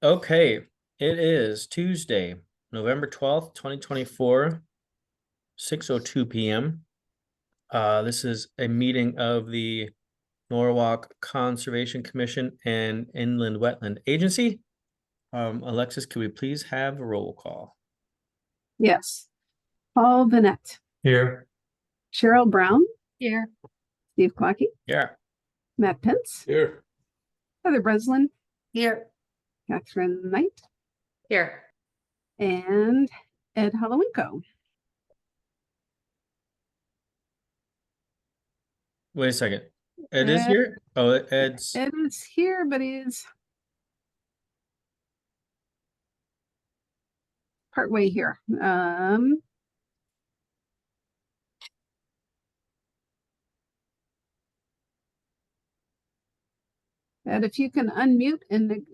Okay, it is Tuesday, November 12th, 2024, 6:02 p.m. This is a meeting of the Norwalk Conservation Commission and Inland Wetland Agency. Alexis, could we please have a roll call? Yes. Paul Bennett. Here. Cheryl Brown. Here. Steve Clockey. Yeah. Matt Pence. Here. Heather Breslin. Here. Catherine Knight. Here. And Ed Holowinko. Wait a second. Ed is here? Oh, Ed's. Ed is here, but he's partway here. And if you can unmute and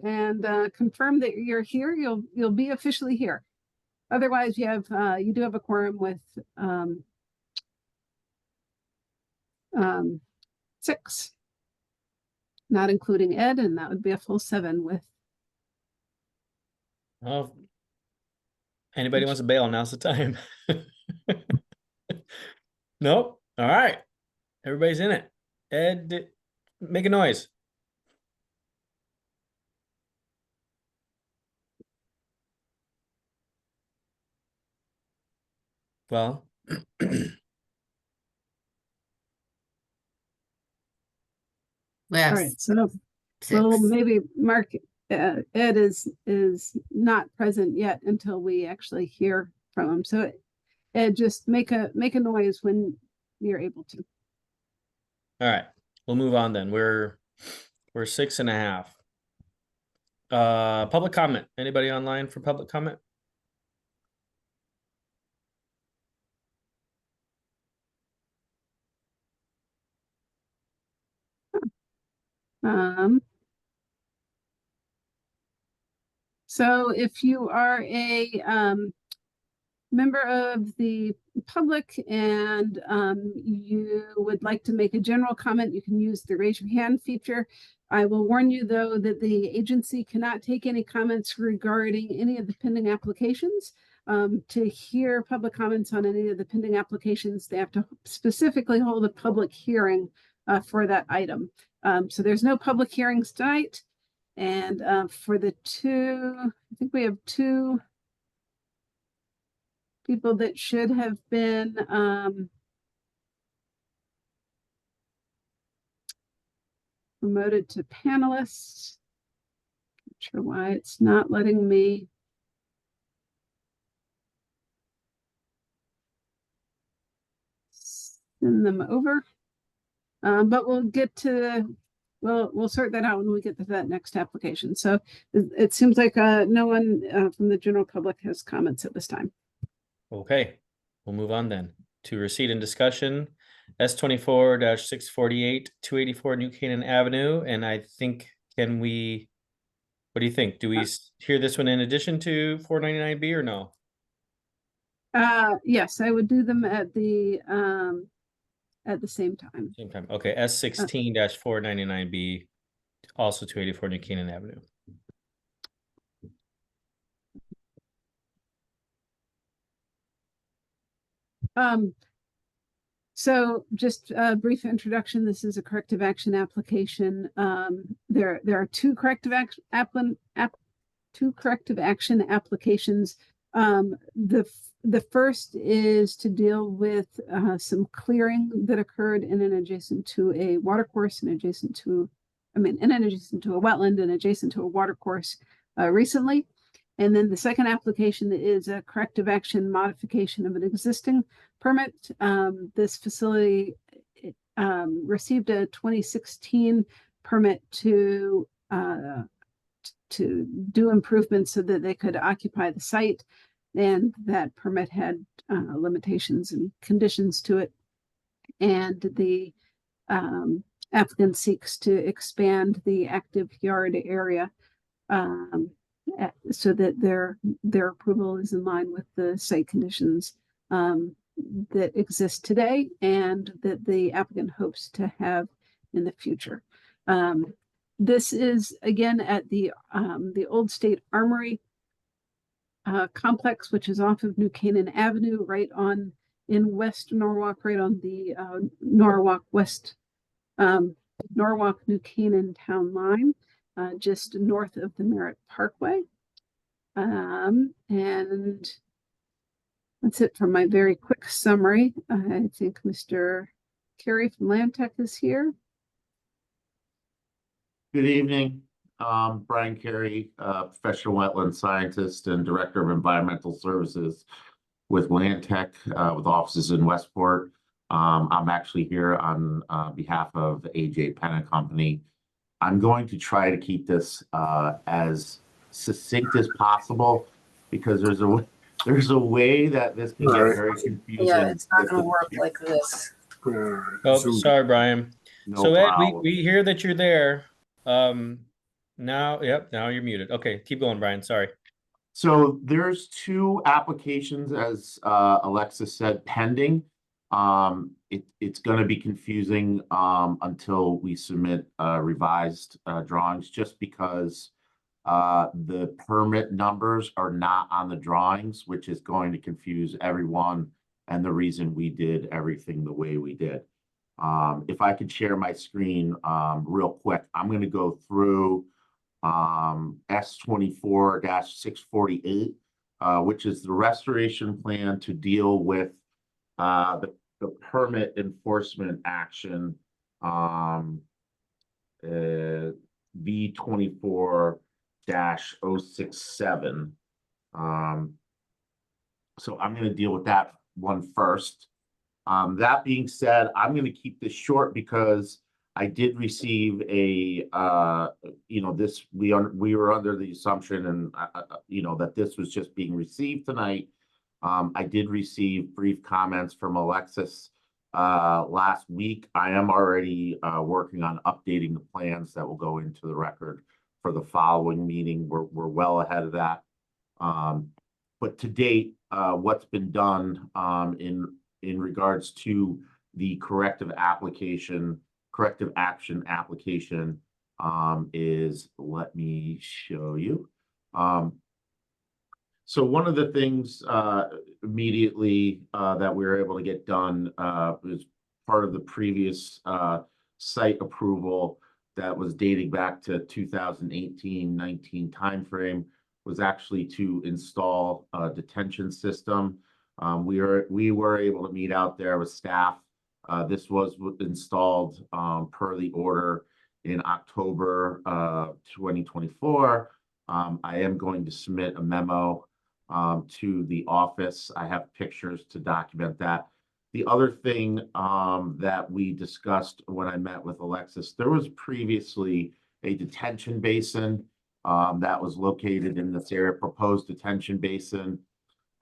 confirm that you're here, you'll be officially here. Otherwise, you do have a quorum with 6, not including Ed, and that would be a full 7 with. Oh, anybody wants to bail? Now's the time. Nope. All right. Everybody's in it. Ed, make a noise. Well, All right, so maybe Mark, Ed is not present yet until we actually hear from him. So Ed, just make a noise when you're able to. all right, we'll move on then. We're 6.5. Public comment. Anybody online for public comment? So if you are a member of the public and you would like to make a general comment, you can use the raise your hand feature. I will warn you though that the agency cannot take any comments regarding any of the pending applications. To hear public comments on any of the pending applications, they have to specifically hold a public hearing for that item. So there's no public hearings tonight. And for the I think we have 2 people that should have been promoted to panelists. Not sure why it's not letting me. Send them over. But we'll get to we'll sort that out when we get to that next application. So it seems like no one from the general public has comments at this time. Okay, we'll move on then to receipt and discussion. S24-648, 284 New Canaan Avenue. And I think, what do you think? Do we hear this one in addition to 499B or no? Yes, I would do them at the same time. Same time. Okay, S16-499B, also 284 New Canaan Avenue. So just a brief introduction. This is a corrective action application. There are 2 corrective action applications. The first is to deal with some clearing that occurred in an adjacent to a watercourse and adjacent to a wetland and adjacent to a watercourse recently. And then the second application is a corrective action modification of an existing permit. This facility received a 2016 permit to do improvements so that they could occupy the site. And that permit had limitations and conditions to it. And the applicant seeks to expand the active yard area so that their approval is in line with the site conditions that exist today and that the applicant hopes to have in the future. This is again at the Old State Armory complex, which is off of New Canaan Avenue, right on in West Norwalk, right on the Norwalk West Norwalk New Canaan town line, just north of the Merritt Parkway. And that's it for my very quick summary. I think Mr. Carey from Land Tech is here. Good evening. Brian Carey, professional wetland scientist and director of environmental services with Land Tech, with offices in Westport. I'm actually here on behalf of AJ Penna Company. I'm going to try to keep this as succinct as possible because there's a way that this can get very confusing. Yeah, it's not going to work like this. Oh, sorry, Brian. No So Ed, problem. we hear that you're there. Now you're muted. Okay, keep going, Brian. Sorry. So there's 2 applications, as Alexis said, pending. It's going to be confusing until we submit revised drawings, just because the permit numbers are not on the drawings, which is going to confuse everyone, and the reason we did everything the way we did. If I could share my screen real quick, I'm going to go through S24-648, which is the restoration plan to deal with the permit enforcement action, V24-067. So I'm going to deal with that one first. That being said, I'm going to keep this short because I did receive a, we were under the assumption and, that this was just being received tonight. I did receive brief comments from Alexis last week. I am already working on updating the plans that will go into the record for the following meeting. We're well ahead of that. But to date, what's been done in regards to the corrective action application is, let me show you. So one of the things immediately that we were able to get done was part of the previous site approval that was dating back to 2018-19 timeframe, was actually to install a detention system. We were able to meet out there with staff. This was installed per the order in October 2024. I am going to submit a memo to the office. I have pictures to document that. The other thing that we discussed when I met with Alexis, there was previously a detention basin that was located in this area, proposed detention basin.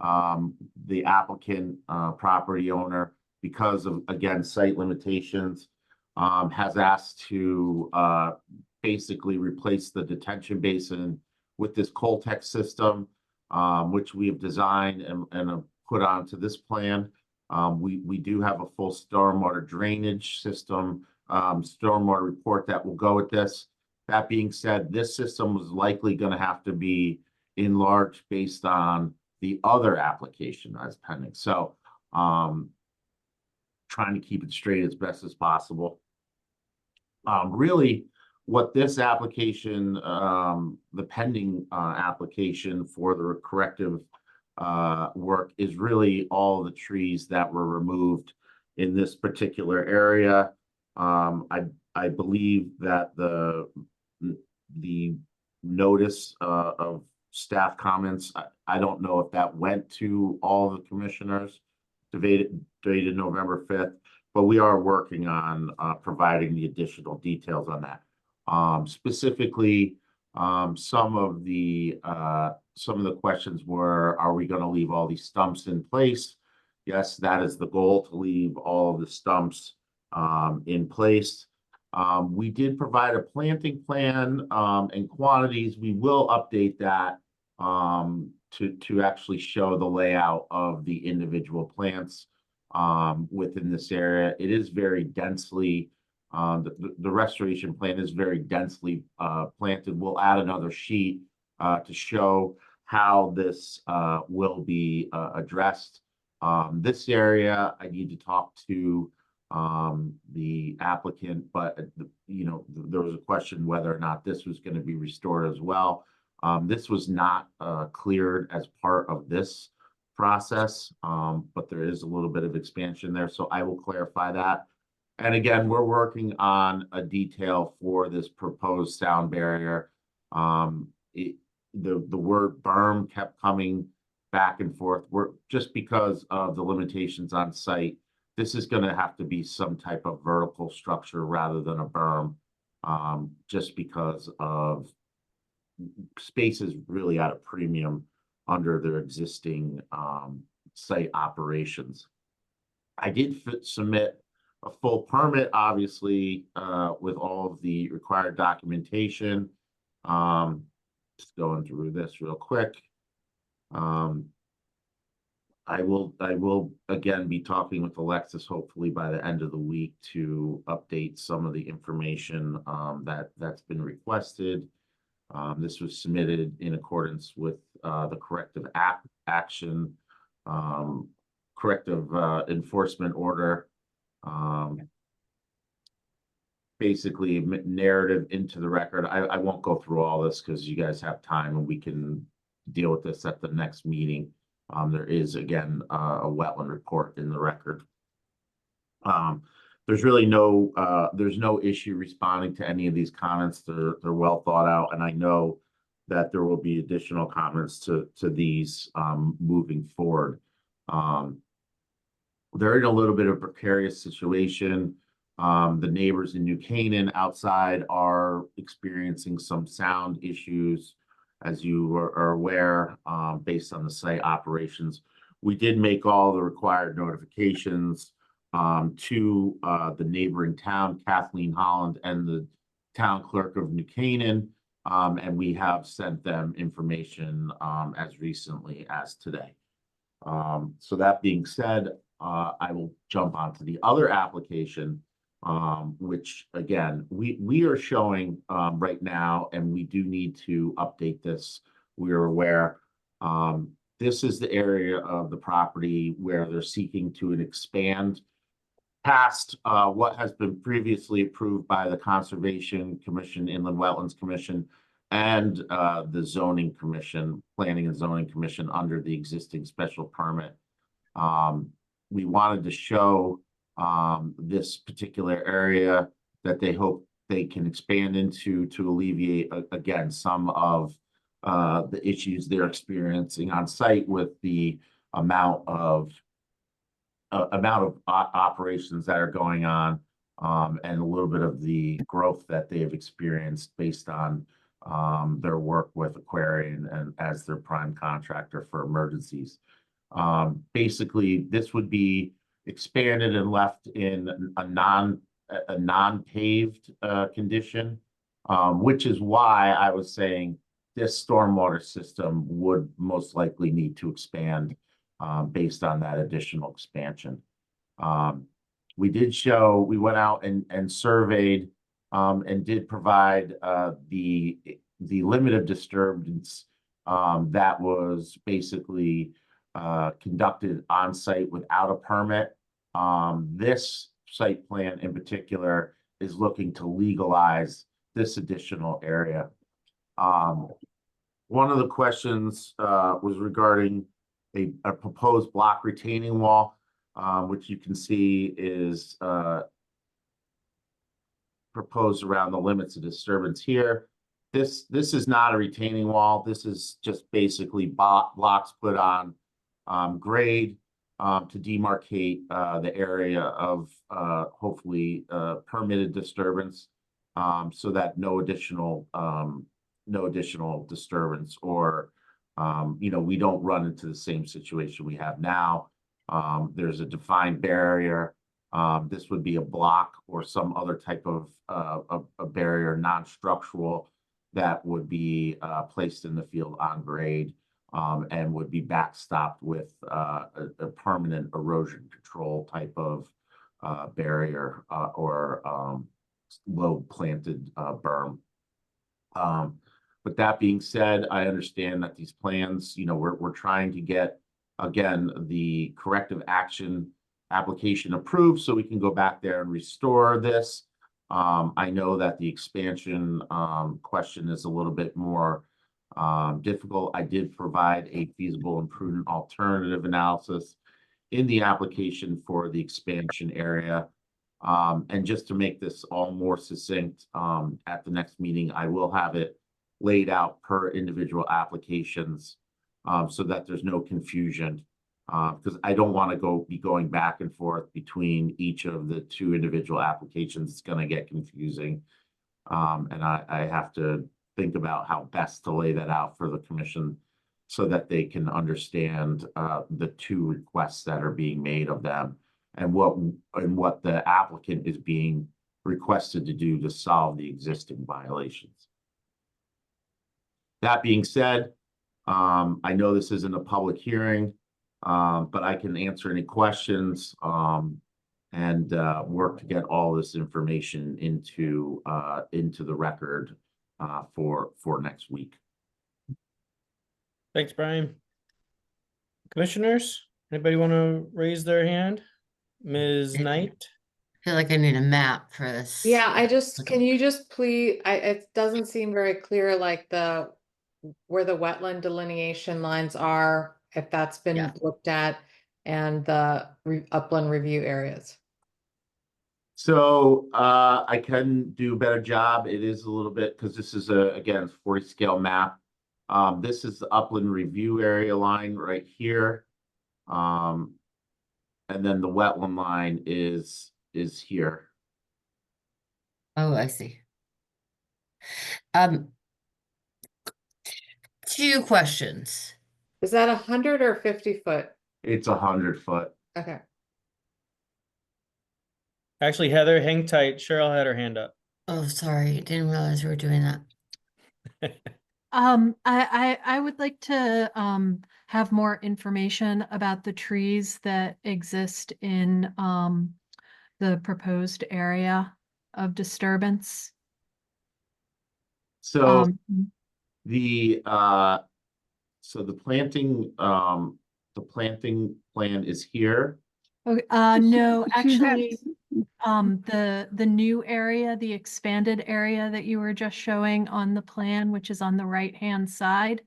The applicant, property owner, because of, again, site limitations, has asked to basically replace the detention basin with this Coltex system, which we have designed and put onto this plan. We do have a full stormwater drainage system, stormwater report that will go with this. That being said, this system was likely going to have to be enlarged based on the other application that's pending. So trying to keep it straight as best as possible. Really, what this application, the pending application for the corrective work, is really all the trees that were removed in this particular area. I believe that the notice of staff comments, I don't know if that went to all the commissioners, dated November 5th, but we are working on providing the additional details on that. Specifically, some of the questions were, are we going to leave all these stumps in place? Yes, that is the goal, to leave all of the stumps in place. We did provide a planting plan and quantities. We will update that to actually show the layout of the individual plants within this area. It is very densely The restoration plan is very densely planted. We'll add another sheet to show how this will be addressed. This area, I need to talk to the applicant, but you know, there was a question whether or not this was going to be restored as well. This was not cleared as part of this process, but there is a little bit of expansion there, so I will clarify that. And again, we're working on a detail for this proposed sound barrier. The word berm kept coming back and forth. We're just because of the limitations on site. This is going to have to be some type of vertical structure rather than a berm, just because of space is really at a premium under their existing site operations. I did submit a full permit, obviously, with all of the required documentation. Just going through this real quick. I will again be talking with Alexis hopefully by the end of the week to update some of the information that's been requested. This was submitted in accordance with the corrective action, corrective enforcement order. Basically narrative into the record. I won't go through all this because you guys have time and we can deal with this at the next meeting. There is again a wetland report in the record. There's really there's no issue responding to any of these comments. They're well thought out, and I know that there will be additional comments to these moving forward. They're in a little bit of a precarious situation. The neighbors in New Canaan outside are experiencing some sound issues, as you are aware, based on the site operations. We did make all the required notifications to the neighboring town, Kathleen Holland, and the town clerk of New Canaan, and we have sent them information as recently as today. So that being said, I will jump onto the other application, which again, we are showing right now, and we do need to update this. We are aware. This is the area of the property where they're seeking to expand past what has been previously approved by the Conservation Commission, Inland Wetlands Commission, and the Zoning Commission, Planning and Zoning Commission under the existing special permit. We wanted to show this particular area that they hope they can expand into to alleviate, again, some of the issues they're experiencing on site with the amount of operations that are going on, and a little bit of the growth that they have experienced based on their work with Aquarian and as their prime contractor for emergencies. Basically, this would be expanded and left in a non-paved condition, which is why I was saying this stormwater system would most likely need to expand based on that additional expansion. We went out and surveyed and did provide the limit of disturbance that was basically conducted on site without a permit. This site plan in particular is looking to legalize this additional area. One of the questions was regarding a proposed block retaining wall, which you can see is proposed around the limits of disturbance here. This is not a retaining wall. This is just basically blocks put on grade to demarcate the area of hopefully permitted disturbance, so that no additional disturbance or we don't run into the same situation we have now. There's a defined barrier. This would be a block or some other type of a barrier, non-structural, that would be placed in the field on grade, and would be backstopped with a permanent erosion control type of barrier or low planted berm. But that being said, I understand that these plans, you know, we're trying to get, again, the corrective action application approved so we can go back there and restore this. I know that the expansion question is a little bit more difficult. I did provide a feasible and prudent alternative analysis in the application for the expansion area. And just to make this all more succinct, at the next meeting, I will have it laid out per individual applications, so that there's no confusion. Because I don't want to be going back and forth between each of the two individual applications. It's going to get confusing. And I have to think about how best to lay that out for the commission so that they can understand the two requests that are being made of them and what the applicant is being requested to do to solve the existing violations. That being said, I know this isn't a public hearing, but I can answer any questions and work to get all this information into the record for next week. Thanks, Brian. Commissioners, anybody want to raise their hand? Ms. Knight? I feel like I need a map for this. Yeah, can you just please, it doesn't seem very clear, like where the wetland delineation lines are, if that's been Yeah. looked at, and the upland review areas. So I can do a better job. It is a little bit, because this is again 40 scale map. This is the upland review area line right here. And then the wetland line is here. Oh, I see. Two questions. Is that 100 or 50 foot? It's 100 foot. Okay. Actually, Heather, hang tight. Cheryl had her hand up. Oh, sorry, didn't realize we were doing that. I would like to have more information about the trees that exist in the proposed area of disturbance. So Um, the planting plan is here. Okay, no, actually, the new area, the expanded area that you were just showing on the plan, which is on the right-hand side.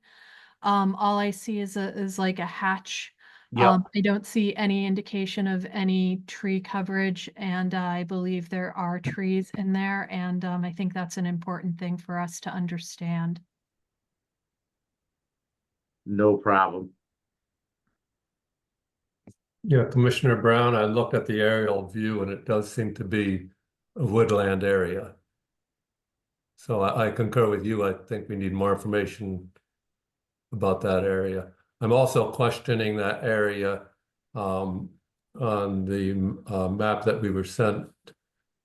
All I see is like a hatch. Yep. I don't see any indication of any tree coverage, and I believe there are trees in there, and I think that's an important thing for us to understand. No problem. Yeah, Commissioner Brown, I looked at the aerial view and it does seem to be a woodland area. So I concur with you. I think we need more information about that area. I'm also questioning that area on the map that we were sent,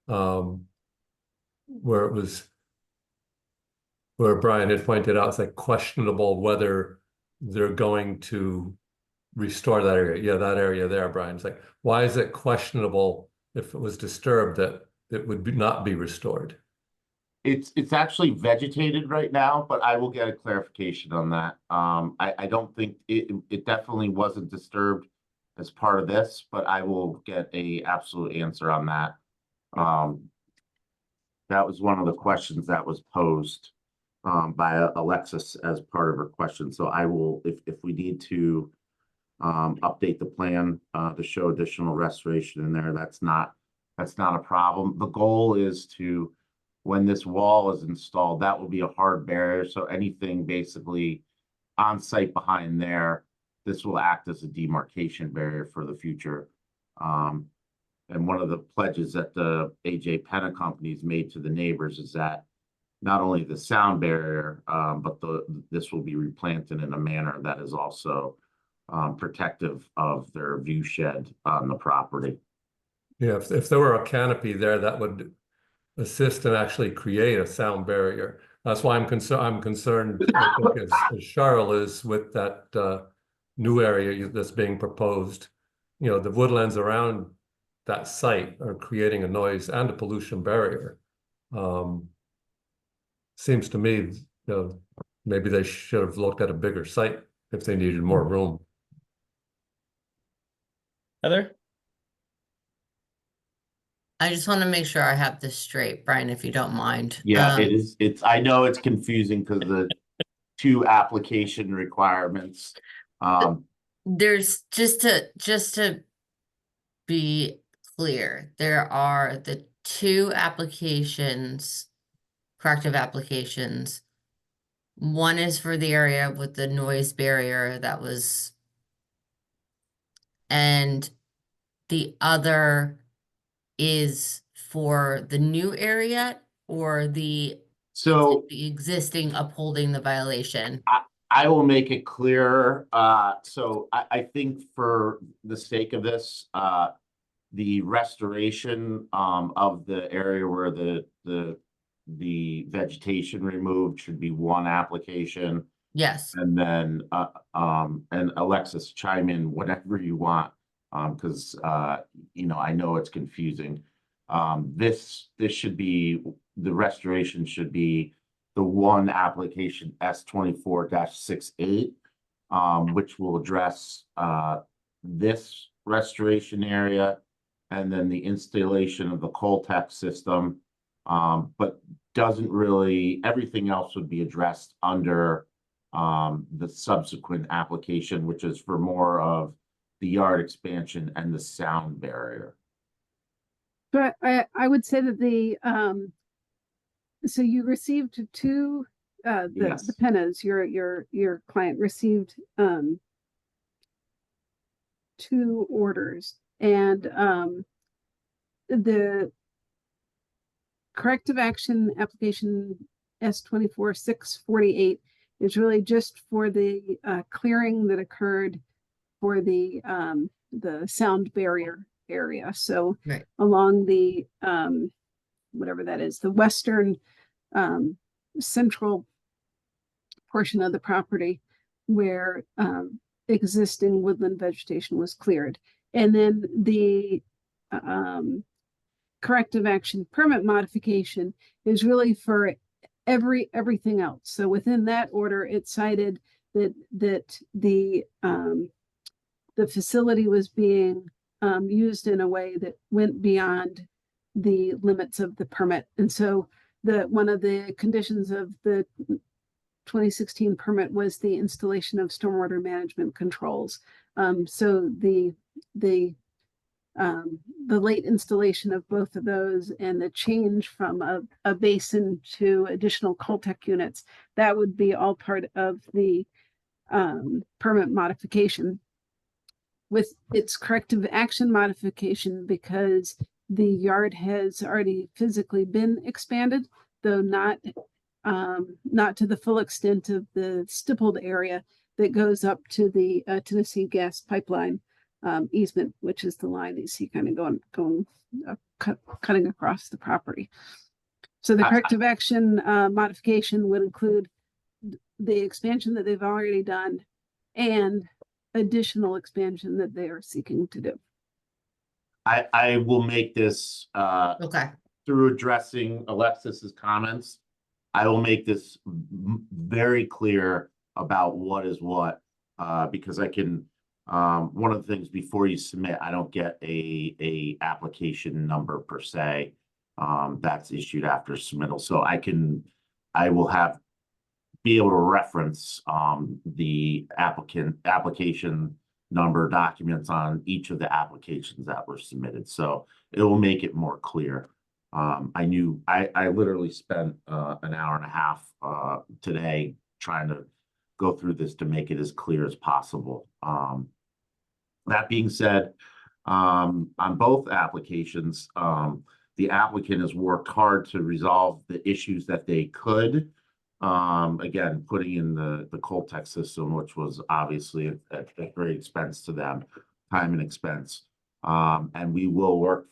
where Brian had pointed out, it's like questionable whether they're going to restore that area. Yeah, that area there, Brian. It's like, why is it questionable if it was disturbed that it would not be restored? It's actually vegetated right now, but I will get a clarification on that. I don't think it definitely wasn't disturbed as part of this, but I will get a absolute answer on that. That was one of the questions that was posed by Alexis as part of her question. So I will, if we need to update the plan to show additional restoration in there, that's not a problem. The goal is to, when this wall is installed, that will be a hard barrier. So anything basically on site behind there, this will act as a demarcation barrier for the future. And one of the pledges that the AJ Penna companies made to the neighbors is that not only the sound barrier, but this will be replanted in a manner that is also protective of their view shed on the property. Yeah, if there were a canopy there, that would assist and actually create a sound barrier. That's why I'm concerned, I think, as Cheryl is, with that new area that's being proposed. You know, the woodlands around that site are creating a noise and a pollution barrier. Seems to me, you know, maybe they should have looked at a bigger site if they needed more room. Heather? I just want to make sure I have this straight, Brian, if you don't mind. Yeah, it is. I know it's confusing because the two application requirements. There's just to be clear, there are the two applications, corrective applications. One is for the area with the noise barrier that was, and the other is for the new area or the So existing upholding the violation. I will make it clearer. So I think for the sake of this, the restoration of the area where the vegetation removed should be one application. Yes. And then and Alexis, chime in whatever you want, because you know, I know it's confusing. This should be, the restoration should be the one application S24-68, which will address this restoration area and then the installation of the Coltech system, but doesn't really, everything else would be addressed under the subsequent application, which is for more of the yard expansion and the sound barrier. But I would say that the, so you received two, Yes. the Pennas, your client received, two orders, and, the corrective action application S24-648 is really just for the, clearing that occurred for the sound barrier area. So Right. along the, whatever that is, the western, central portion of the property where, existing woodland vegetation was cleared. And then the, corrective action permit modification is really for everything else. So within that order, it cited that the facility was being used in a way that went beyond the limits of the permit. And so one of the conditions of the 2016 permit was the installation of stormwater management controls. So the late installation of both of those and the change from a basin to additional Coltech units, that would be all part of the permit modification. With its corrective action modification, because the yard has already physically been expanded, though not to the full extent of the stippled area that goes up to the Tennessee gas pipeline easement, which is the line that you see kind of cutting across the property. So the corrective action modification would include the expansion that they've already done and additional expansion that they are seeking to do. I will make this Okay. through addressing Alexis's comments. I will make this very clear about what is what, because I can, one of the things before you submit, I don't get a application number per se, that's issued after submittal. So I will be able to reference the application number documents on each of the applications that were submitted. So it will make it more clear. I literally spent an hour and a half today trying to go through this to make it as clear as possible. That being said, on both applications, the applicant has worked hard to resolve the issues that they could. Again, putting in the Coltech system, which was obviously at great expense to them, time and expense. And we will work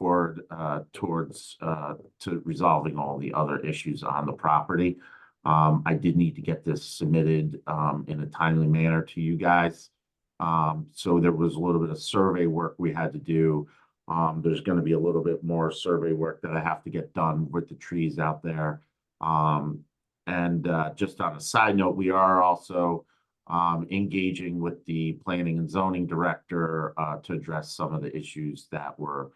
towards to resolving all the other issues on the property. I did need to get this submitted in a timely manner to you guys. So there was a little bit of survey work we had to do There's gonna be a little bit more survey work that I have to get done with the trees out there. Just on a side note, we are also engaging with the planning and zoning director to address some of the issues that were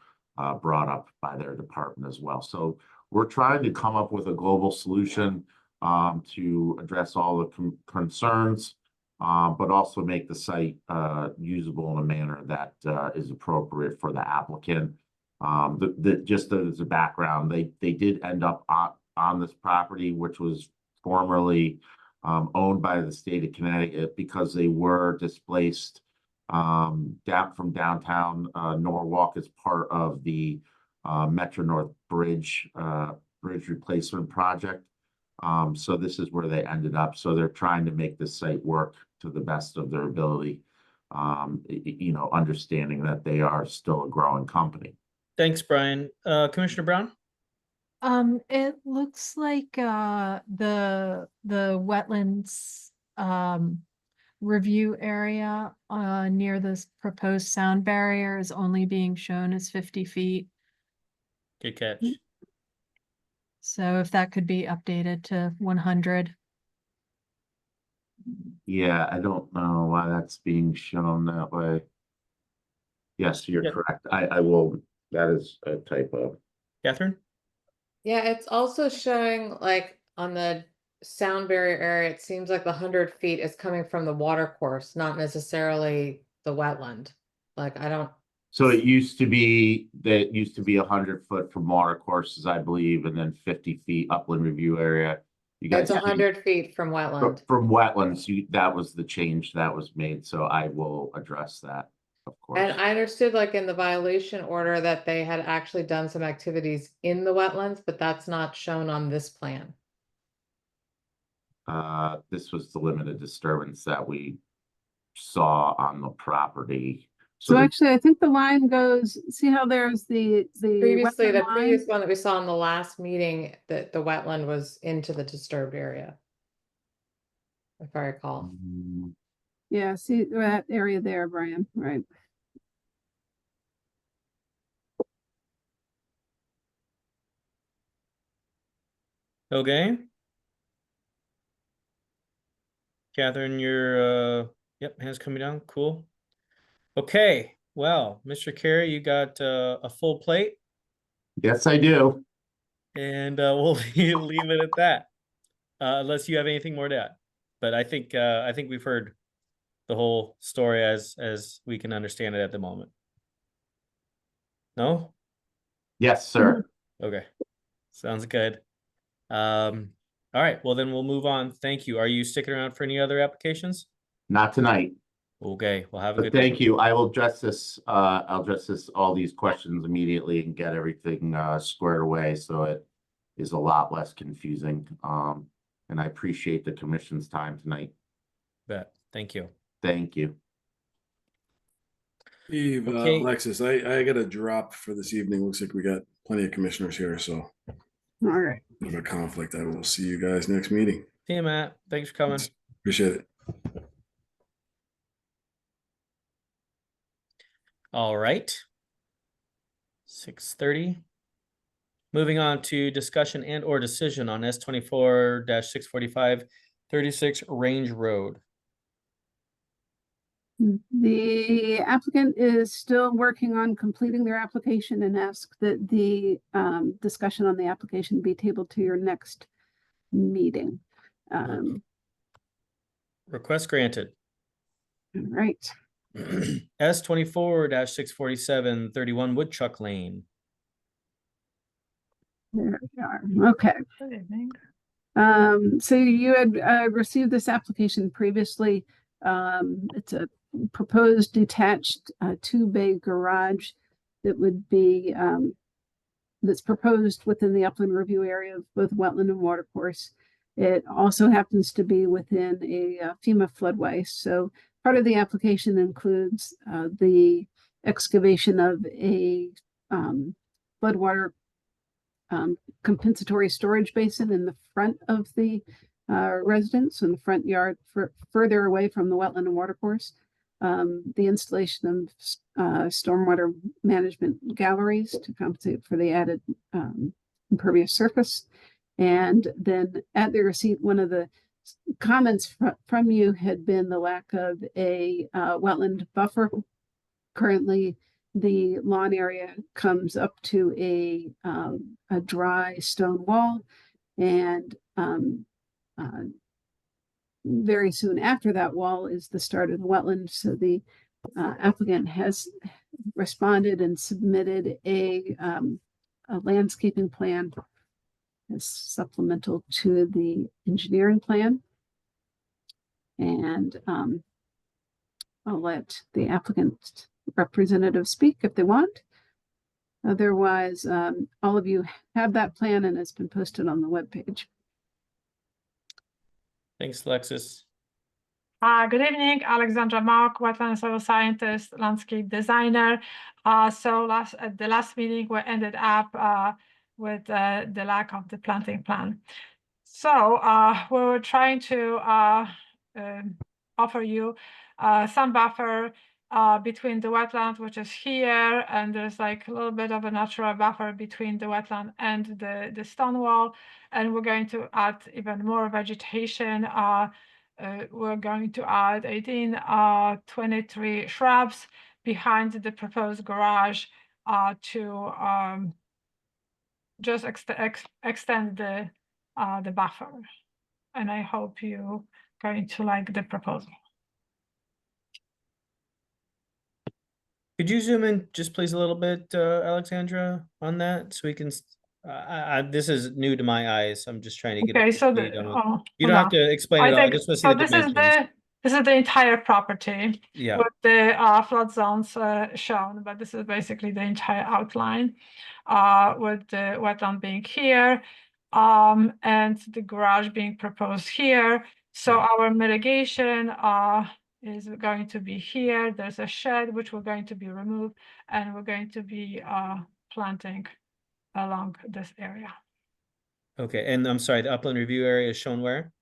brought up by their department as well. So we're trying to come up with a global solution to address all the concerns, but also make the site usable in a manner that is appropriate for the applicant. Just as a background, they did end up on this property, which was formerly owned by the state of Connecticut, because they were displaced down from downtown Norwalk as part of the Metro North bridge replacement project. So this is where they ended up. So they're trying to make this site work to the best of their ability, understanding that they are still a growing company. Thanks, Brian. Commissioner Brown? It looks like the wetlands review area near this proposed sound barrier is only being shown as 50 feet. Good catch. So if that could be updated to 100. Yeah, I don't know why that's being shown that way. Yes, you're Yep. correct. I will, that is a typo. Catherine? Yeah, it's also showing like on the sound barrier area, it seems like the 100 feet is coming from the water course, not necessarily the wetland. Like I don't, So it used to be 100 foot from water courses, I believe, and then 50 feet upland review area. You guys it's 100 feet from wetland. from wetlands, that was the change that was made, so I will address that, of course. And I understood like in the violation order that they had actually done some activities in the wetlands, but that's not shown on this plan. This was the limited disturbance that we saw on the property. So the- actually, I think the line goes, see how there's the Previously, wetland the line? previous one that we saw in the last meeting, that the wetland was into the disturbed area. If I recall. Mm, Yeah, see that area there, Brian, right? Okay. Catherine, your yep, hands coming down. Cool. Okay, well, Mr. Carey, you got a full plate, Yes, I do. and we'll leave it at that. Unless you have anything more to add. But I think we've heard the whole story as we can understand it at the moment. No? Yes, sir. Okay. Sounds good. All right, well then we'll move on. Thank you. Are you sticking around for any other applications? Not tonight, Okay, well have a but good thank night. you. I will address this, all these questions immediately and get everything squared away, so it is a lot less confusing. And I appreciate the commission's time tonight. Bet. Thank you. Thank you. Steve, Okay. Alexis, I got a drop for this evening. Looks like we got plenty of commissioners here, so All right. bit of a conflict. I will see you guys next meeting. See you, Matt. Thanks for coming. Appreciate it. All right. 6:30. Moving on to discussion and or decision on S24-645 36 Range Road. The applicant is still working on completing their application and ask that the discussion on the application be tabled to your next meeting. All Request granted. right. S24-647 31 Woodchuck Lane. There we are. Okay. So you had received this application previously. It's a proposed detached two-bay garage that would be that's proposed within the upland review area of both wetland and watercourse. It also happens to be within a FEMA floodway. So part of the application includes the excavation of a floodwater compensatory storage basin in the front of the residence in the front yard further away from the wetland and watercourse. the installation of stormwater management galleries to compensate for the added impervious surface. And then at the receipt, one of the comments from you had been the lack of a wetland buffer. Currently, the lawn area comes up to a dry stone wall, and very soon after that wall is the start of the wetland. So the applicant has responded and submitted a landscaping plan as supplemental to the engineering plan. And I'll let the applicant representative speak if they want. Otherwise, all of you have that plan and it's been posted on the webpage. Thanks, Alexis. Good evening, Alexandra Mark, wetland soil scientist, landscape designer. So at the last meeting, we ended up with the lack of the planting plan. So we were trying to offer you some buffer between the wetland, which is here, and there's like a little bit of a natural buffer between the wetland and the stone wall. And we're going to add even more vegetation. We're going to add 23 shrubs behind the proposed garage to just extend the buffer. And I hope you're going to like the proposal. Could you zoom in just please a little bit, Alexandra, on that so we can, this is new to my eyes. I'm just trying to get. Okay, up to so speed on it. You don't have to explain I it all. I think just want to see so. the This is dimensions. this is the entire property Yeah, with the flood zones shown, but this is basically the entire outline with the wetland being here and the garage being proposed here. So our mitigation is going to be here. There's a shed which we're going to be removed, and we're going to be planting along this area. okay, and I'm sorry, the upland review area is shown where?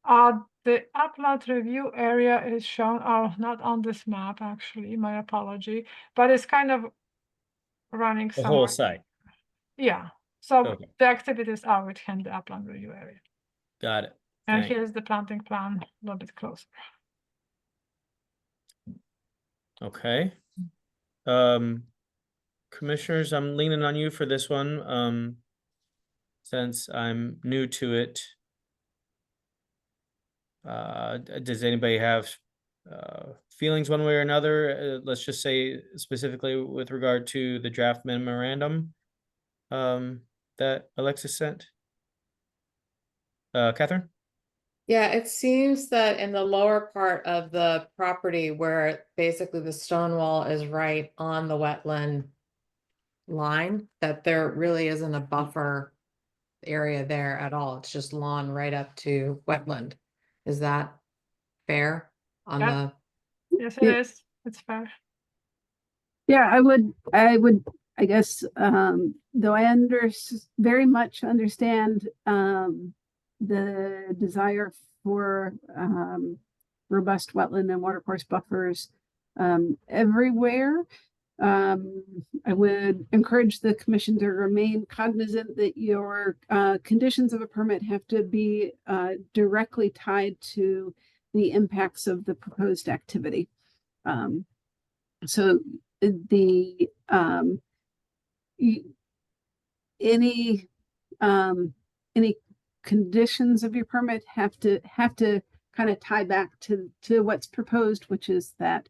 The upland review area is shown, not on this map, actually, my apology, but it's kind of running The whole somewhere. site. Yeah, so Okay. the activities are within the upland review area. Got it. And Thanks. here's the planting plan a little bit closer. Okay. Commissioners, I'm leaning on you for this one. Since I'm new to it. Does anybody have feelings one way or another? Let's just say specifically with regard to the draft memorandum that Alexis sent. Catherine? Yeah, it seems that in the lower part of the property where basically the stone wall is right on the wetland line, that there really isn't a buffer area there at all. It's just lawn right up to wetland. Is that fair on Yeah. the? Yes, it Yeah. is. It's fair. Yeah, I guess, though I very much understand the desire for robust wetland and watercourse buffers everywhere. I would encourage the commission to remain cognizant that your conditions of a permit have to be directly tied to the impacts of the proposed activity. So the any conditions of your permit have to kind of tie back to what's proposed, which is that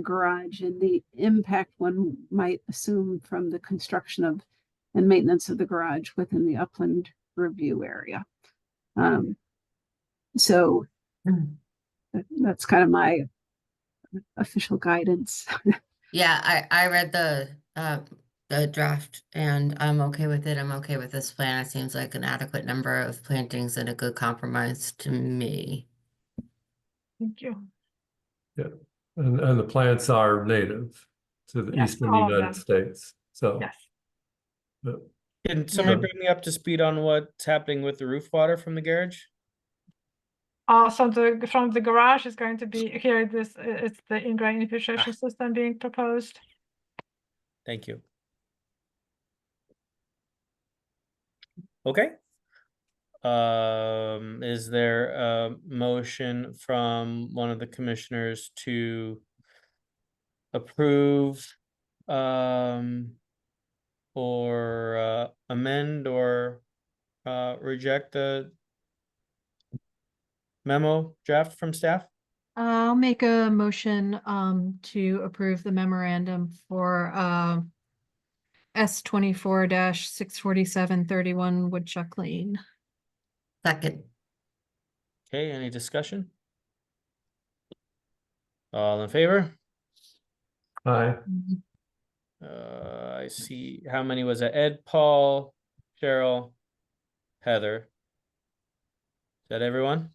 garage and the impact one might assume from the construction of and maintenance of the garage within the upland review area. So that's kind of my official guidance. Yeah, I read the draft and I'm okay with it. I'm okay with this plan. It seems like an adequate number of plantings and a good compromise to me. Thank you. Yeah, and the plants are native to the Yes, eastern all of United them. States, so. Yes. but- Can somebody Yeah. bring me up to speed on what's happening with the roof water from the garage? So from the garage is going to be here. It's the in-ground infiltration system being proposed. Thank you. Okay. Is there a motion from one of the commissioners to approve, or amend or reject the memo draft from staff? I'll make a motion to approve the memorandum for S24-64731 Woodchuck Lane. Second. Okay, any discussion? All in favor? Aye. I see, how many was it? Ed, Paul, Cheryl, Heather. Is that everyone?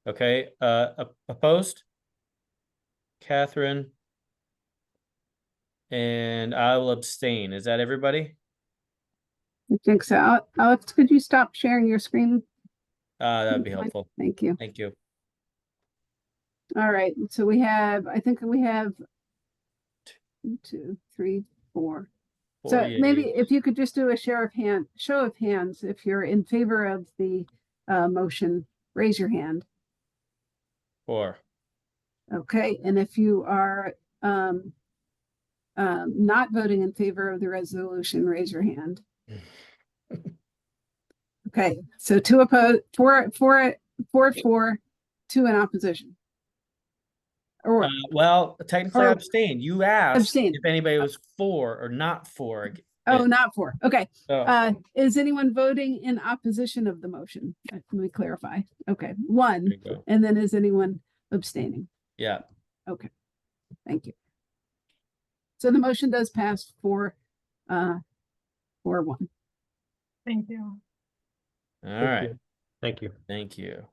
Okay, opposed? Catherine. And I will abstain. Is that everybody? I think so. Alex, could you stop sharing your screen? That'd be helpful. Thank you. Thank you. All right, so I think we have 1, 2, 3, 4. So maybe 48. if you could just do a show of hands, if you're in favor of the motion, raise your hand. 4. Okay, and if you are not voting in favor of the resolution, raise your hand. Okay, so 2 opposed, 4, 2 in opposition. Or Well, technically I Or- abstained. You asked Abstain. if anybody was for or not for. not 4. Okay. Oh, Is anyone voting in opposition of the motion? Let me clarify. Okay, 1, there you go. and then is anyone abstaining? Yeah, Okay, thank you. So the motion does pass 4-1. Thank you. all right. Thank you. Thank you.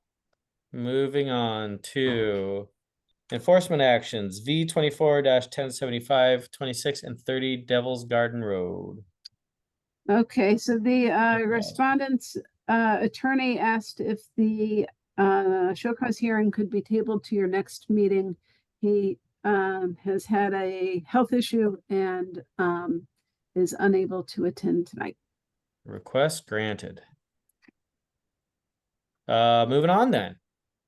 Moving on to enforcement actions, V24-1075, 26 and 30 Devil's Garden Road. Okay, so the Okay. respondent's attorney asked if the show cause hearing could be tabled to your next meeting. He has had a health issue and is unable to attend tonight. Request granted. Moving on then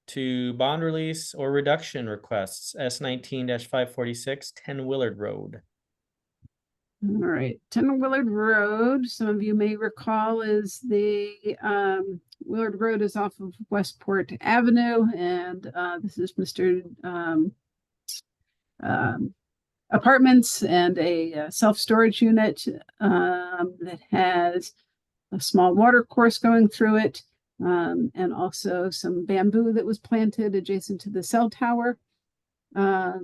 to bond release or reduction requests, S19-546, 10 Willard Road. All right, 10 Willard Road, some of you may recall, is the Willard Road is off of Westport Avenue, and this is Mr. Apartments and a self-storage unit that has a small water course going through it, and also some bamboo that was planted adjacent to the cell tower. Oh,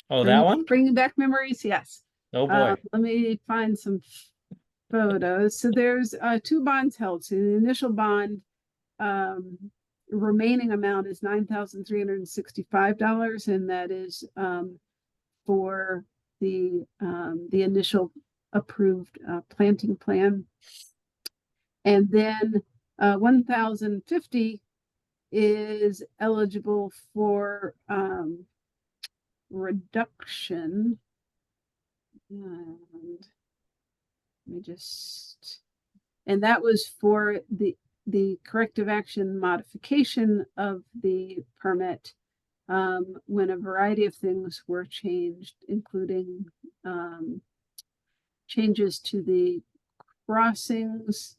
that one? Bringing back memories, yes. Oh boy. Let me find some photos. So there's 2 bonds held. So the initial bond remaining amount is $9,365, and that is for the initial approved planting plan. And then $1,050 is eligible for reduction. And and that was for the corrective action modification of the permit when a variety of things were changed, including changes to the crossings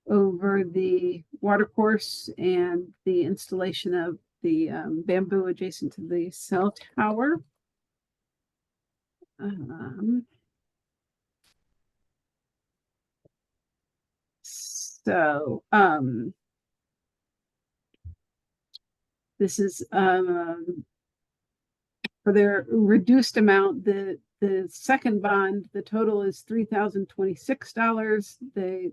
over the watercourse and the installation of the bamboo adjacent to the cell tower. This is for their reduced amount. The second bond, the total is $3,026. They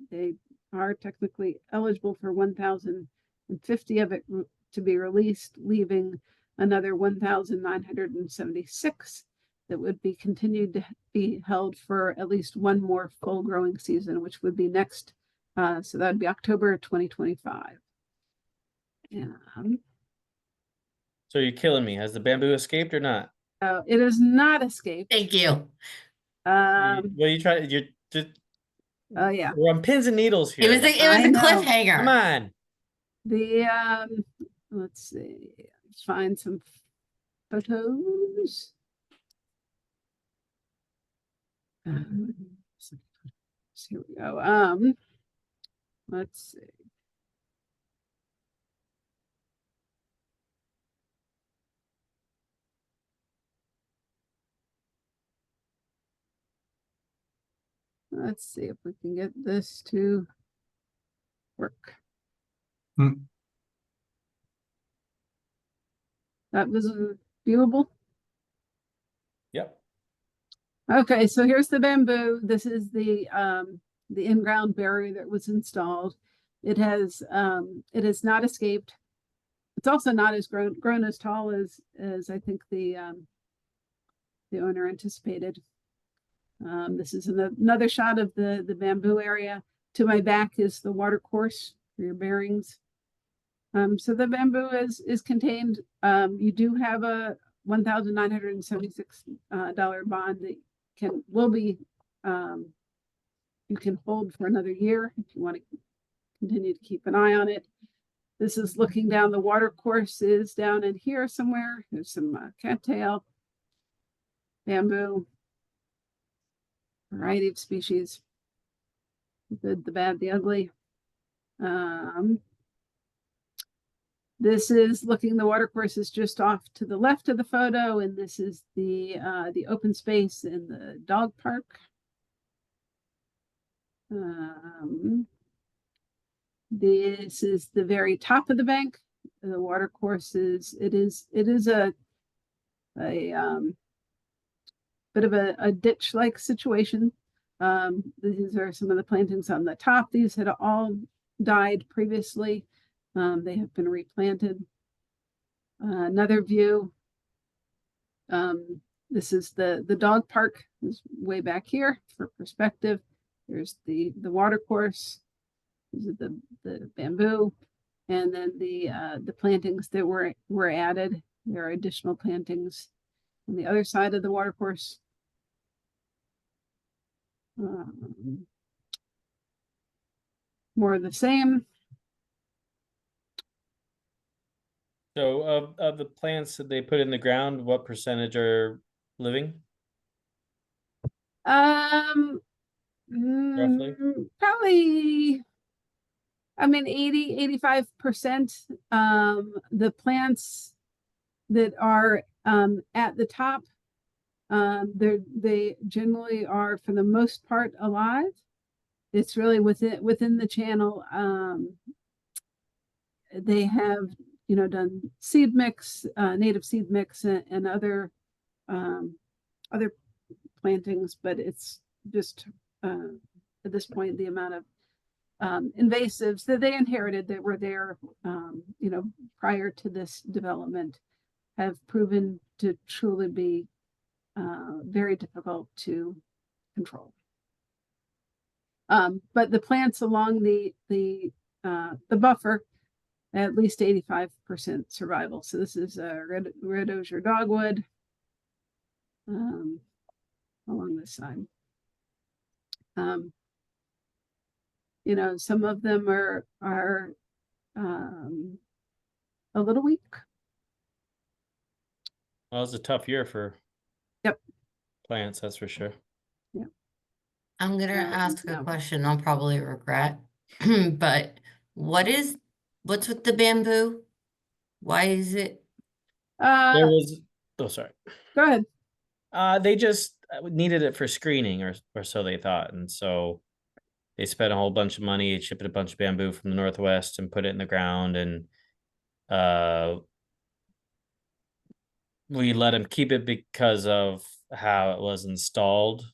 are technically eligible for $1,050 of it to be released, leaving another $1,976 that would be continued to be held for at least one more full growing season, which would be next. So that would be October 2025. So you're killing me. Has the bamboo escaped or not? It has not escaped. Thank you. Well, you try. You're just. Oh yeah. We're on pins and needles here. It was a I know. cliffhanger. Come on. Let's see, let's find some photos. So here we go. Let's see. Let's see if we can get this to work. That was viewable. Yep. Okay, so here's the bamboo. This is the in-ground barrier that was installed. It has not escaped. It's also not as grown as tall as I think the owner anticipated. This is another shot of the bamboo area. To my back is the water course for your bearings. So the bamboo is contained. You do have a $1,976 bond that will be you can hold for another year if you want to continue to keep an eye on it. This is looking down. The water course is down in here somewhere. There's some cattail, bamboo, variety of species, the good, the bad, the ugly. This is looking, the water course is just off to the left of the photo, and this is the open space in the dog park. This is the very top of the bank. The water course is it is a bit of a ditch-like situation. These are some of the plantings on the top. These had all died previously. They have been replanted. Another view. This is the dog park is way back here for perspective. There's the water course. These are the bamboo, and then the plantings that were added. There are additional plantings on the other side of the water course. More of the same. So of the plants that they put in the ground, what percentage are living? Roughly? Probably, I mean, 85%. The plants that are at the top, they generally are for the most part alive. It's really within the channel. They have done seed mix, native seed mix, and other plantings, but it's just at this point the amount of invasives that they inherited that were there prior to this development have proven to truly be very difficult to control. But the plants along the buffer, at least 85% survival. So this is a red osier dogwood along this side. Some of them are a little weak. Well, it's a tough year for plants, that's for sure. Yeah. I'm gonna ask a question I'll probably regret, but what's with the bamboo? Why is it? There was, sorry. Go ahead. They just needed it for screening or so they thought. And so they spent a whole bunch of money shipping a bunch of bamboo from the Northwest and put it in the ground. And we let them keep it because of how it was installed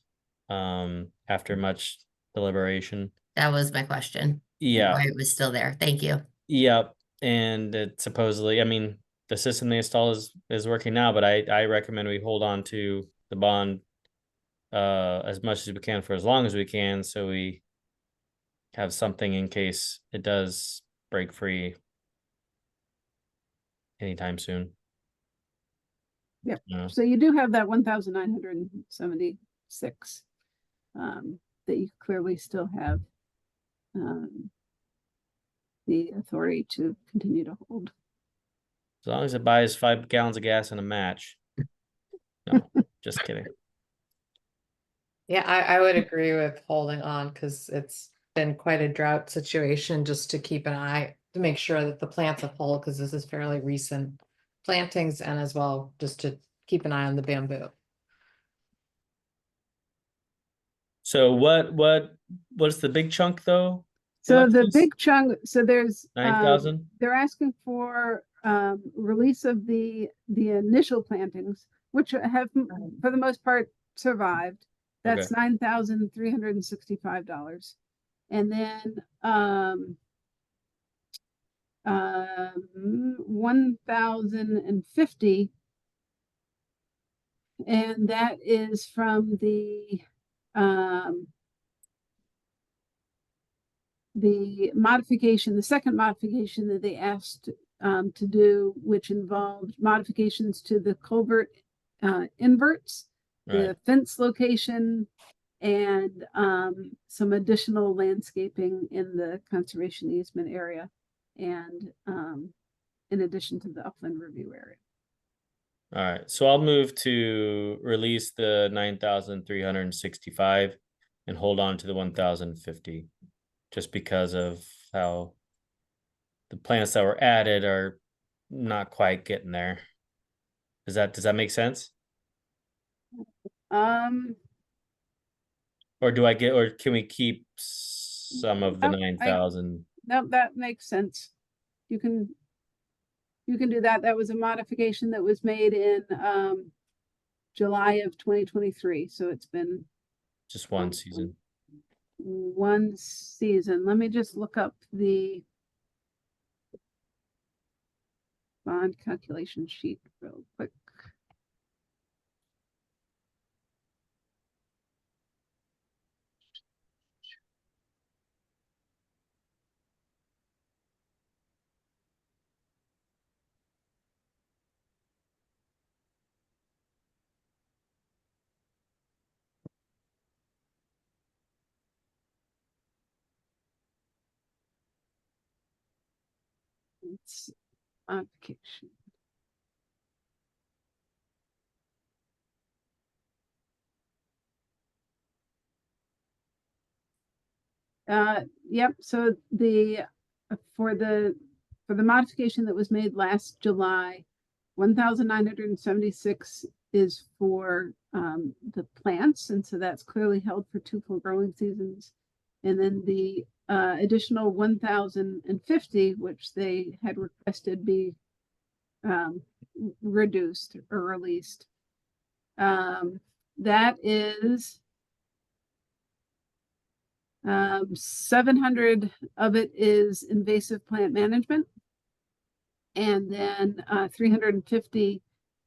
after much deliberation. That was my question. Yeah. Why it was still there. Thank you. Yep. And it supposedly, I mean, the system they install is working now, but I recommend we hold on to the bond as much as we can for as long as we can, so we have something in case it does break free. anytime soon. Yep. Yeah. So you do have that 1,976 that you clearly still have the authority to continue to hold. As long as it buys 5 gallons of gas and a match. No, just kidding. Yeah, I would agree with holding on because it's been quite a drought situation just to keep an eye to make sure that the plants are full because this is fairly recent plantings and as well just to keep an eye on the bamboo. So what's the big chunk though? So the Alexis? big chunk, so there's 9,000? they're asking for release of the initial plantings, which have for the most part survived. That's $9,365. And then 1,050, and that is from the modification, the second modification that they asked to do, which involved modifications to the culvert inverts, the Right. fence location, and some additional landscaping in the conservation easement area, and in addition to the upland review area. All right, so I'll move to release the 9,365 and hold on to the 1,050, just because of how the plants that were added are not quite getting there. Does that make sense? Or can we keep some of the Nope, 9,000? Nope, that makes sense. You can do that. That was a modification that was made in July of 2023. So it's been Just one season. one season. Let me just look up the bond calculation sheet real quick. It's modification. Yep, so for the modification that was made last July, 1,976 is for the plants, and so that's clearly held for 2 full growing seasons. And then the additional 1,050, which they had requested be reduced or released. That is 700 of it is invasive plant management. And then 350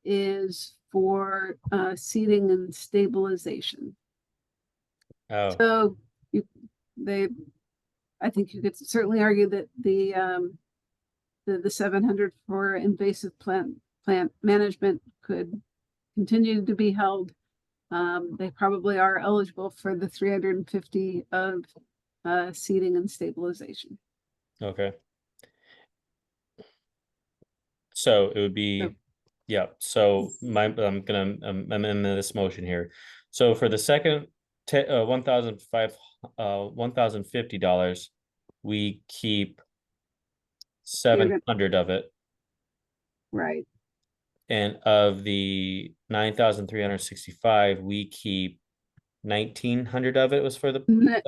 is for seeding and stabilization. Oh, So I think you could certainly argue that the 700 for invasive plant management could continue to be held. They probably are eligible for the 350 of seeding and stabilization. okay. So it would be, So- yeah, so I'm gonna amend this motion here. So for the second $1,050, we keep 700 of it. Right. And of the 9,365, we keep 1,900 of it was for the plants?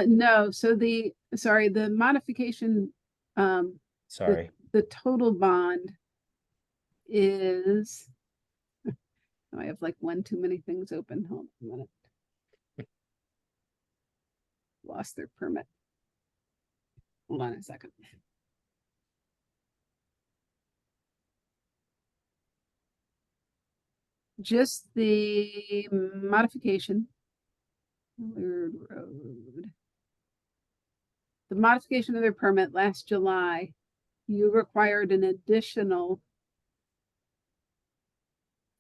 No, so the modification, Sorry. the total bond is, I have like one too many things open. Hold on a minute. Lost their permit. Hold on a second. Just the modification. Willard Road. The modification of their permit last July, you required an additional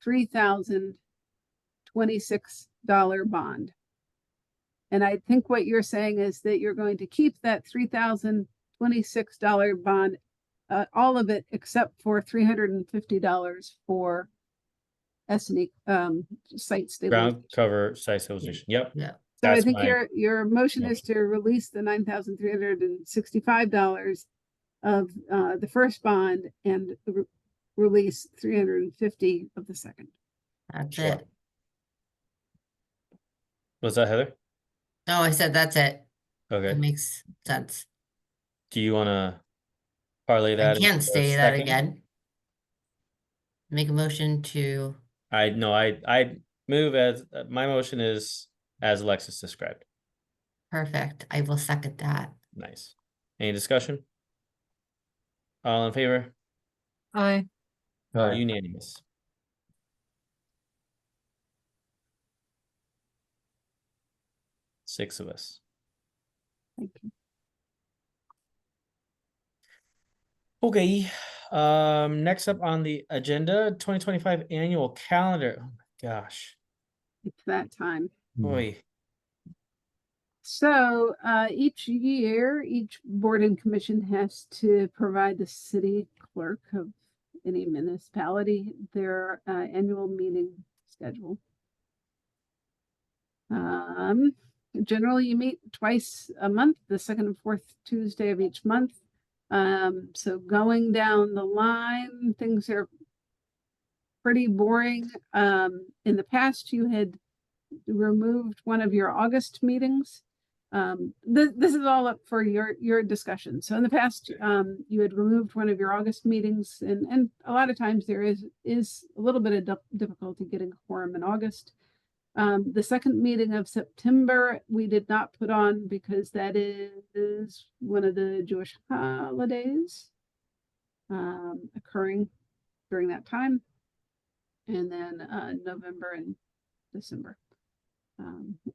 $3,026 bond. And I think what you're saying is that you're going to keep that $3,026 bond, all of it except for $350 for S&E, site stabilization. Ground cover site stabilization. Yep. Yeah. So I That's think my your motion is to release the $9,365 of the first bond and release $350 of the second. That's Sure. it. Was that Heather? No, I said that's it. Okay. That makes sense. Do you want to parlay I that? can't into a say that second? again. Make a motion to, I move as my motion is as Alexis described. perfect. I will second that. Nice. Any discussion? All in favor? Aye. Aye. Unanimous. Six of us. Thank you. Okay. Next up on the agenda, 2025 annual calendar. Oh my gosh. It's that time. Boy. So each year, each board and commission has to provide the city clerk of any municipality their annual meeting schedule. Generally, you meet twice a month, the second and fourth Tuesday of each month. So going down the line, things are pretty boring. In the past, you had removed one of your August meetings. This is all up for your discussion. So in the past, you had removed one of your August meetings, and a lot of times there is a little bit of difficulty getting a quorum in August. The second meeting of September, we did not put on because that is one of the Jewish holidays occurring during that time. And then November and December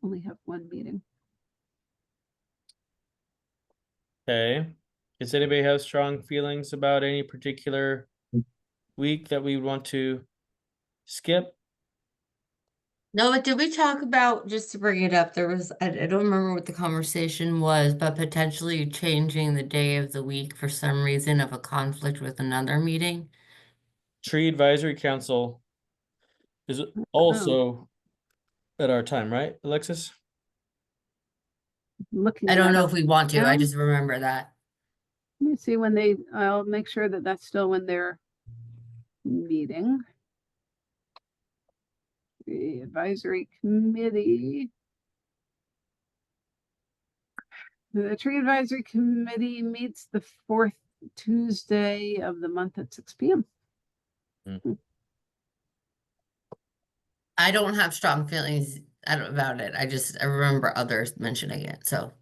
only have one meeting. Okay. Does anybody have strong feelings about any particular week that we want to skip? No, but did we talk about, just to bring it up, there was, I don't remember what the conversation was, but potentially changing the day of the week for some reason of a conflict with another meeting? Tree Advisory Council is also at our time, right, Alexis? Looking I don't that know up if we want to, I now. just remember that. Let me see when I'll make sure that that's still when they're meeting. The advisory committee. The tree advisory committee meets the fourth Tuesday of the month at 6 p.m. I don't have strong feelings about it. I remember others mentioning it, so.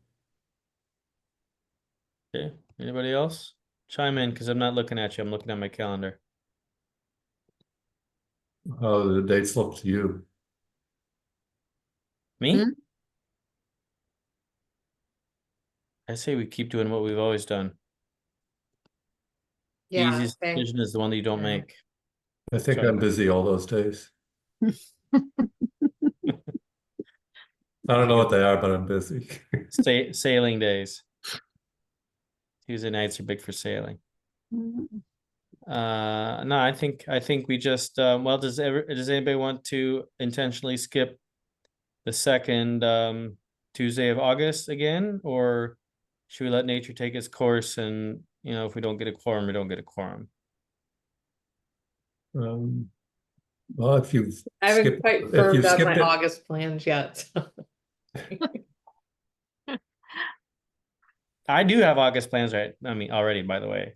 Okay, anybody else? Chime in, because I'm not looking at you, I'm looking at my calendar. Oh, the dates look to you. Me? Hmm? I say we keep doing what we've always done. Yeah, I Easiest think- decision is the one that you don't Yeah. make. I think Sorry. I'm busy all those days. I don't know what they are, but I'm busy. Sailing days. Tuesday nights are big for sailing. Mhm. No, I think we just well, does anybody want to intentionally skip the second Tuesday of August again, or should we let nature take its course, and if we don't get a quorum, we don't get a quorum? Well, if you've I haven't skipped, quite if firmed you've up my skipped it, August plans yet. I do have August plans, right? I mean, already, by the way.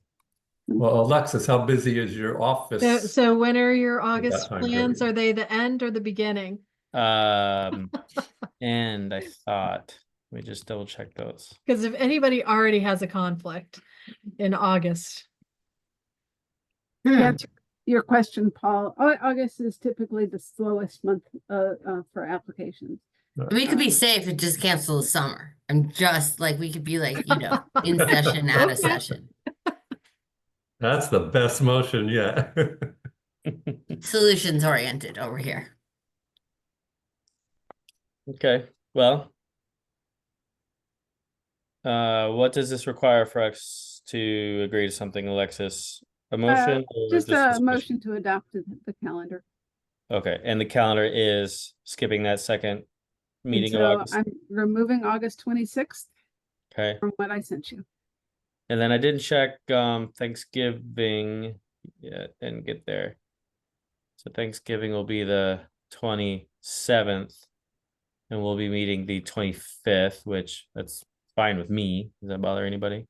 well, Alexis, how busy is your office? So when are your August time plans? period. Are they the end or the beginning? And I thought, let me just double check those. Because if anybody already has a conflict in August. Yeah, to your question, Paul. August is typically the slowest month for applications. We could be safe and just cancel the summer. I'm just like, we could be like, in session, out of Okay. session. That's the best motion yet. Solutions oriented over here. Okay, well. What does this require for us to agree to something, Alexis? A motion or Just a discussion? motion to adopt the calendar. Okay, and the calendar is skipping that second And meeting of so August. I'm removing August 26th Okay, from what I sent you. and then I didn't check Thanksgiving yet and get there. So Thanksgiving will be the 27th, and we'll be meeting the 25th, which that's fine with me. Does that bother anybody?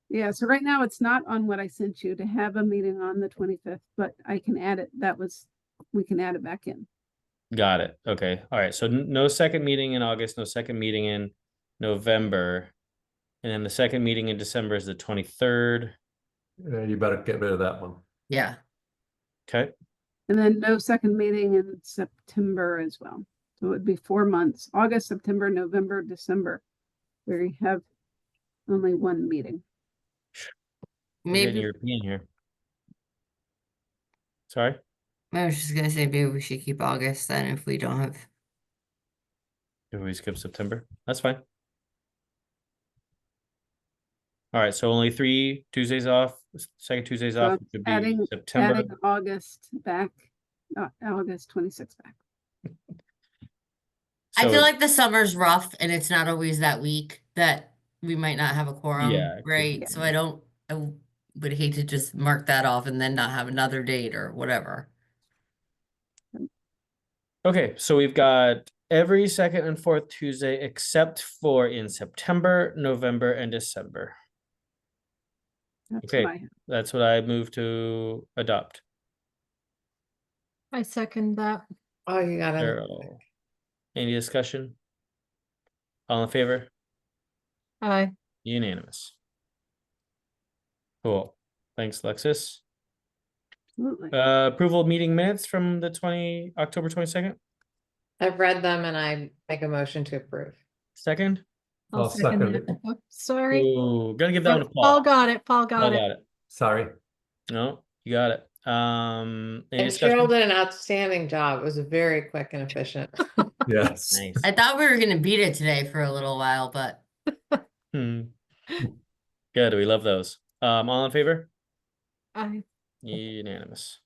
Yeah, so right now it's not on what I sent you to have a meeting on the 25th, but I can add it. We can add it back in. Got it. Okay. All right. So no second meeting in August, no second meeting in November. And then the second meeting in December is the 23rd. You better get rid of that one. Yeah. Okay. And then no second meeting in September as well. So it would be 4 months, August, September, November, December, where you have only one meeting. We're getting Maybe European here. Sorry. I was just gonna say maybe we should keep August then if we don't have. If we skip September, that's fine. All right. So only 3 Tuesdays off. Second Tuesdays So off, I'm which would be adding September. August back, August 26th back. I So, feel like the summer's rough and it's not always that week that we might not have a quorum, Yeah, it could right? be. So I would hate to just mark that off and then not have another date or whatever. okay. So we've got every second and fourth Tuesday except for in September, November, and December. That's Okay. what I have. That's what I move to adopt. I second that. Oh, you got it. Cheryl. Any discussion? All in favor? Aye. Unanimous. Cool. Thanks, Lexis. Absolutely. Approval of meeting minutes from the October 22nd. I've read them and I make a motion to approve. Second. I'll second it. Oh, sorry. Ooh, gotta give that one to Paul Paul. got it. Paul Paul got it. got it. Sorry. No, you got it. Any And discussion? Cheryl did an outstanding job. It was very quick and efficient. Yes. Nice. I thought we were gonna beat it today for a little while, but Hmm. Good. We love those. All in favor? Aye. Unanimous.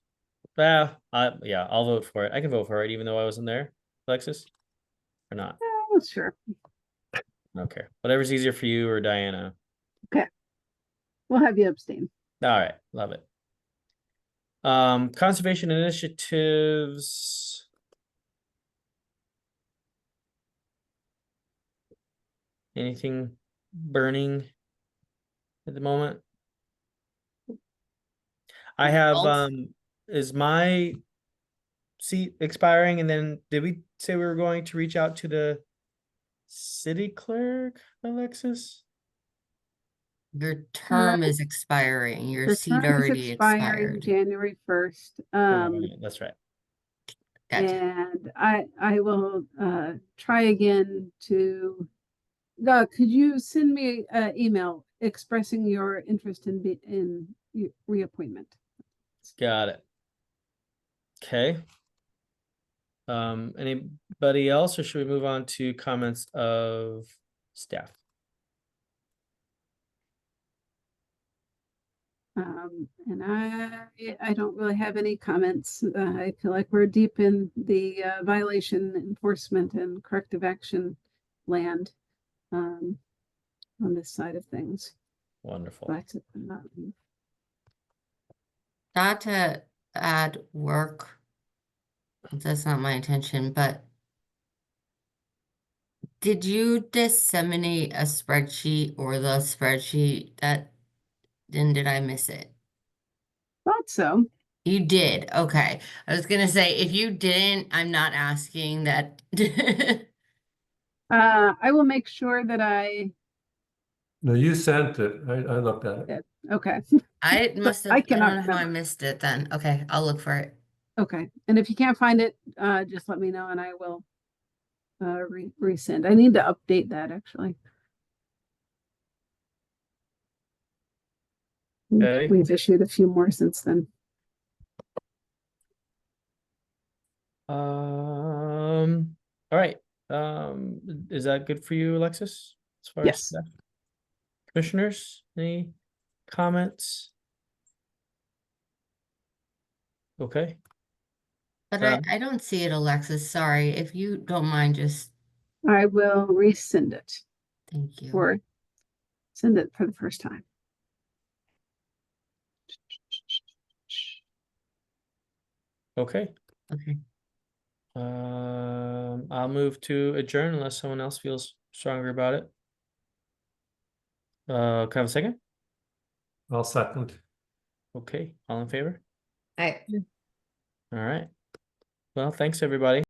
Well, yeah, I'll vote for it. I can vote for it even though I wasn't there, Alexis, or not. Oh, sure. Okay, whatever's easier for you or Diana. We'll have you abstain. All right, love it. Conservation initiatives. Anything burning at the moment? I have, Results? is my seat expiring? And then did we say we were going to reach out to the city clerk, Alexis? your term is expiring. Your The seat term is already expiring expired. January 1st. That's right. Gotcha. And I will try again to, could you send me an email expressing your interest in reappointment? Got it. Okay. Anybody else, or should we move on to comments of staff? And I don't really have any comments. I feel like we're deep in the violation enforcement and corrective action land on this side of things. Wonderful. But Not to add work. That's not my intention, but did you disseminate a spreadsheet or the spreadsheet that, then did I miss it? thought so. You did. Okay. I was gonna say, if you didn't, I'm not asking that. I will make sure that No, you sent it. I looked at it. okay. I must have, I I cannot don't know how I remember. missed it then. Okay, I'll look for it. Okay. And if you can't find it, just let me know and I will resend. I need to update that actually. Okay. We've issued a few more since then. All right, is that good for you, Alexis? As far as Yes. staff? Commissioners, any comments? Okay, But Uh, I don't see it, Alexis. Sorry. If you don't mind, just I will resend it thank you. or send it for the first time. okay. Okay. I'll move to adjourn unless someone else feels stronger about it. Can I have a second? I'll second. Okay, all in favor? I. All right. Well, thanks, everybody.